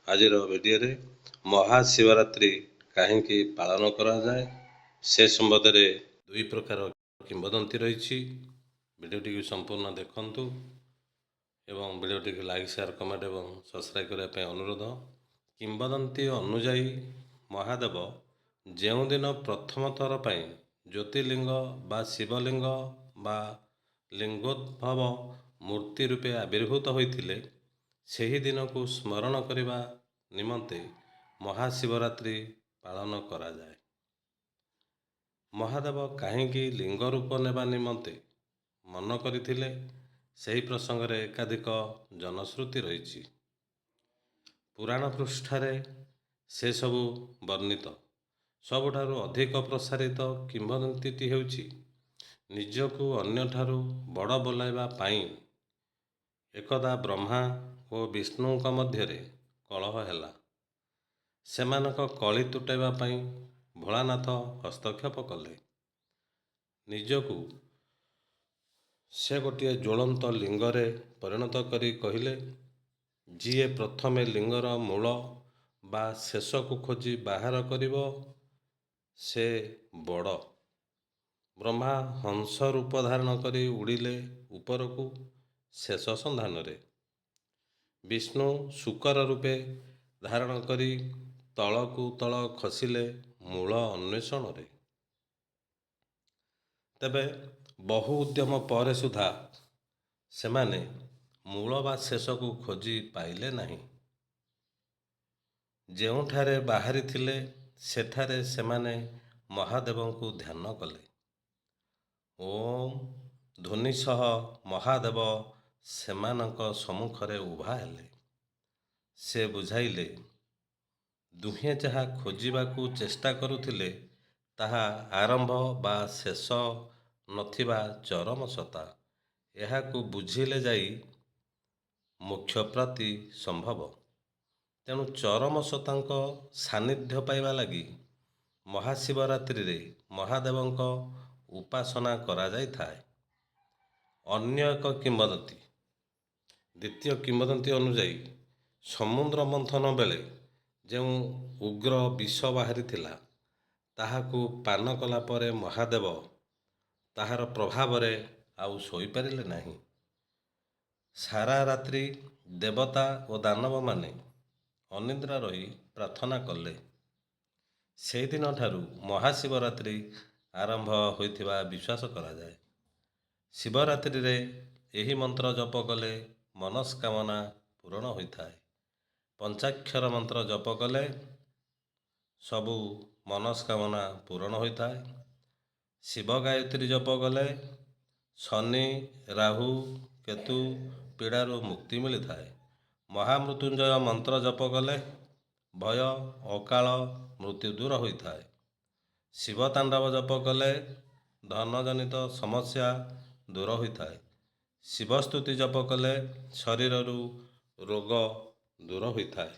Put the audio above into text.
ଆଜିର ଭିଡ଼ିଓରେ ମହାଶିବରାତ୍ରି କାହିଁକି ପାଳନ କରାଯାଏ ସେ ସମ୍ବନ୍ଧରେ ଦୁଇ ପ୍ରକାର କିମ୍ବଦନ୍ତୀ ରହିଛି। ଭିଡ଼ିଓଟିକୁ ସମ୍ପୂର୍ଣ୍ଣ ଦେଖନ୍ତୁ ଏବଂ ଭିଡ଼ିଓଟିକୁ ଲାଇକ୍, ସେୟାର, କମେଣ୍ଟ ଏବଂ ସବସ୍କ୍ରାଇବ୍ କରିବା ପାଇଁ ଅନୁରୋଧ। କିମ୍ବଦନ୍ତୀ ଅନୁଯାୟୀ ମହାଦେବ ଯେଉଁଦିନ ପ୍ରଥମ ଥର ପାଇଁ ଜ୍ୟୋତିର୍ଲିଙ୍ଗ ବା ଶିବଲିଙ୍ଗ ବା ଲିଙ୍ଗୋଦ୍ଭବ ମୂର୍ତ୍ତି ରୂପେ ଆବିର୍ଭୂତ ହୋଇଥିଲେ, ସେହି ଦିନକୁ ସ୍ମରଣ କରିବା ନିମନ୍ତେ ମହାଶିବରାତ୍ରି ପାଳନ କରାଯାଏ। ମହାଦେବ କାହିଁକି ଲିଙ୍ଗ ରୂପ ନେବା ନିମନ୍ତେ ମନ କରିଥିଲେ, ସେହି ପ୍ରସଙ୍ଗରେ ଏକାଧିକ ଜନଶ୍ରୁତି ରହିଛି। ପୁରାଣ ପୃଷ୍ଠାରେ ସେସବୁ ବର୍ଣ୍ଣିତ। ସବୁଠାରୁ ଅଧିକ ପ୍ରସାରିତ କିମ୍ବଦନ୍ତୀଟି ହେଉଛି, ନିଜକୁ ଅନ୍ୟଠାରୁ ବଡ଼ ବୋଲାଇବା ପାଇଁ ଏକଦା ବ୍ରହ୍ମା ଓ ବିଷ୍ଣୁଙ୍କ ମଧ୍ୟରେ କଳହ ହେଲା। ସେମାନଙ୍କ କଳି ତୁଟାଇବା ପାଇଁ ଭୋଳାନାଥ ହସ୍ତକ୍ଷେପ କଲେ। ନିଜକୁ ସେ ଗୋଟିଏ ଜ୍ୱଳନ୍ତ ଲିଙ୍ଗରେ ପରିଣତ କରି କହିଲେ, ଯିଏ ପ୍ରଥମେ ଲିଙ୍ଗର ମୂଳ ବା ଶେଷକୁ ଖୋଜି ବାହାର କରିବ, ସେ ବଡ଼। ବ୍ରହ୍ମା ହଂସ ରୂପ ଧାରଣ କରି ଉଡ଼ିଲେ ଉପରକୁ ଶେଷ ସନ୍ଧାନରେ। ବିଷ୍ଣୁ ଶୂକର ରୂପେ ଧାରଣ କରି ତଳକୁ ତଳ ଖସିଲେ ମୂଳ ଅନ୍ୱେଷଣରେ। ତେବେ ବହୁ ଉଦ୍ୟମ ପରେ ସୁଦ୍ଧା ସେମାନେ ମୂଳ ବା ଶେଷକୁ ଖୋଜି ପାଇଲେ ନାହିଁ। ଯେଉଁଠାରେ ବାହାରିଥିଲେ ସେଠାରେ ସେମାନେ ମହାଦେବଙ୍କୁ ଧ୍ୟାନ କଲେ। ଓଁ ଧ୍ୱନି ସହ ମହାଦେବ ସେମାନଙ୍କ ସମ୍ମୁଖରେ ଉଭା ହେଲେ। ସେ ବୁଝାଇଲେ, ଦୁହେଁ ଯାହା ଖୋଜିବାକୁ ଚେଷ୍ଟା କରୁଥିଲେ, ତାହା ଆରମ୍ଭ ବା ଶେଷ ନଥିବା ଚରମ ସତ୍ତା। ଏହାକୁ ବୁଝିଲେ ଯାଇ ମୋକ୍ଷପ୍ରାପ୍ତି ସମ୍ଭବ। ତେଣୁ ଚରମ ସତ୍ତାଙ୍କ ସାନ୍ନିଧ୍ୟ ପାଇବା ଲାଗି ମହାଶିବରାତ୍ରିରେ ମହାଦେବଙ୍କ ଉପାସନା କରାଯାଇଥାଏ। ଅନ୍ୟ ଏକ କିମ୍ବଦନ୍ତୀ। ଦ୍ୱିତୀୟ କିମ୍ବଦନ୍ତୀ ଅନୁଯାୟୀ, ସମୁଦ୍ର ମନ୍ଥନ ବେଳେ ଯେଉଁ ଉଗ୍ର ବିଷ ବାହାରିଥିଲା, ତାହାକୁ ପାନ କଲା ପରେ ମହାଦେବ ତାହାର ପ୍ରଭାବରେ ଆଉ ଶୋଇପାରିଲେ ନାହିଁ। ସାରା ରାତ୍ରି ଦେବତା ଓ ଦାନବମାନେ ଅନିଦ୍ରା ରହି ପ୍ରାର୍ଥନା କଲେ। ସେହିଦିନଠାରୁ ମହାଶିବରାତ୍ରି ଆରମ୍ଭ ହୋଇଥିବା ବିଶ୍ୱାସ କରାଯାଏ। ଶିବରାତ୍ରିରେ ଏହି ମନ୍ତ୍ର ଜପ କଲେ ମନସ୍କାମନା ପୂରଣ ହୋଇଥାଏ। ପଞ୍ଚାକ୍ଷର ମନ୍ତ୍ର ଜପ କଲେ ସବୁ ମନସ୍କାମନା ପୂରଣ ହୋଇଥାଏ। ଶିବ ଗାୟତ୍ରୀ ଜପ କଲେ ଶନି, ରାହୁ, କେତୁ ପୀଡ଼ାରୁ ମୁକ୍ତି ମିଳିଥାଏ। ମହାମୃତ୍ୟୁଞ୍ଜୟ ମନ୍ତ୍ର ଜପ କଲେ ଭୟ, ଅକାଳ ମୃତ୍ୟୁ ଦୂର ହୋଇଥାଏ। ଶିବ ତାଣ୍ଡବ ଜପ କଲେ ଧନଜନିତ ସମସ୍ୟା ଦୂର ହୋଇଥାଏ। ଶିବସ୍ତୁତି ଜପ କଲେ ଶରୀରରୁ ରୋଗ ଦୂର ହୋଇଥାଏ।